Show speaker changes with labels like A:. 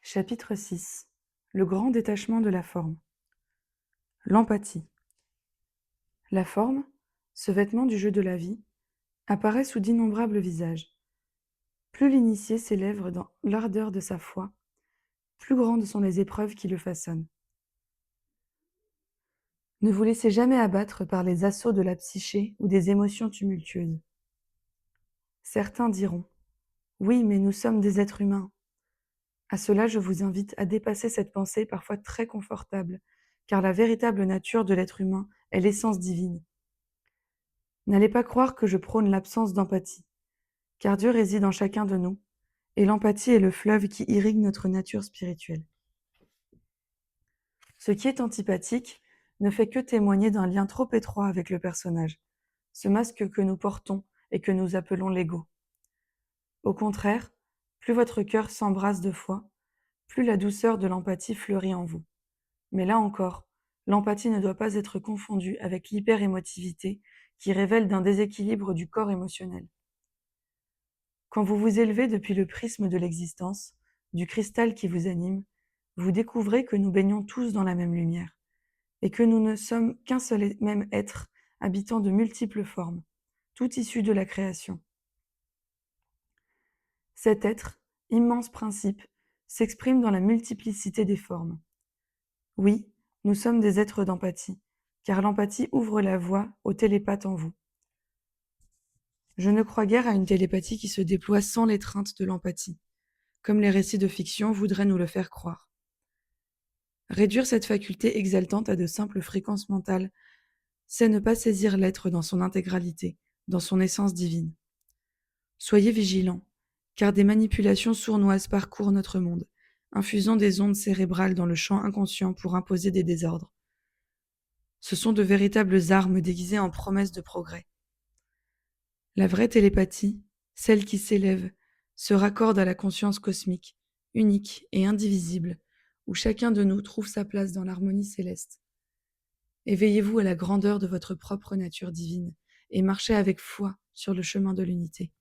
A: Chapitre 6. Le grand détachement de la forme. L'empathie. La forme, ce vêtement du jeu de la vie, apparaît sous d'innombrables visages. Plus l'initié s'élève dans l'ardeur de sa foi, plus grandes sont les épreuves qui le façonnent. Ne vous laissez jamais abattre par les assauts de la psyché ou des émotions tumultueuses. Certains diront « Oui, mais nous sommes des êtres humains ». À cela, je vous invite à dépasser cette pensée parfois très confortable, car la véritable nature de l'être humain est l'essence divine. N'allez pas croire que je prône l'absence d'empathie, car Dieu réside en chacun de nous, et l'empathie est le fleuve qui irrigue notre nature spirituelle. Ce qui est antipathique ne fait que témoigner d'un lien trop étroit avec le personnage, ce masque que nous portons et que nous appelons l'ego. Au contraire, plus votre cœur s'embrase de foi, plus la douceur de l'empathie fleurit en vous. Mais là encore, l'empathie ne doit pas être confondue avec l'hyper-émotivité qui révèle d'un déséquilibre du corps émotionnel. Quand vous vous élevez depuis le prisme de l'existence, du cristal qui vous anime, vous découvrez que nous baignons tous dans la même lumière, et que nous ne sommes qu'un seul et même être habitant de multiples formes, tout issu de la création. Cet être, immense principe, s'exprime dans la multiplicité des formes. Oui, nous sommes des êtres d'empathie, car l'empathie ouvre la voie au télépathe en vous. Je ne crois guère à une télépathie qui se déploie sans l'étreinte de l'empathie, comme les récits de fiction voudraient nous le faire croire. Réduire cette faculté exaltante à de simples fréquences mentales, c'est ne pas saisir l'être dans son intégralité, dans son essence divine. Soyez vigilants, car des manipulations sournoises parcourent notre monde, infusant des ondes cérébrales dans le champ inconscient pour imposer des désordres. Ce sont de véritables armes déguisées en promesses de progrès. La vraie télépathie, celle qui s'élève, se raccorde à la conscience cosmique, unique et indivisible, où chacun de nous trouve sa place dans l'harmonie céleste. Éveillez-vous à la grandeur de votre propre nature divine et marchez avec foi sur le chemin de l'unité.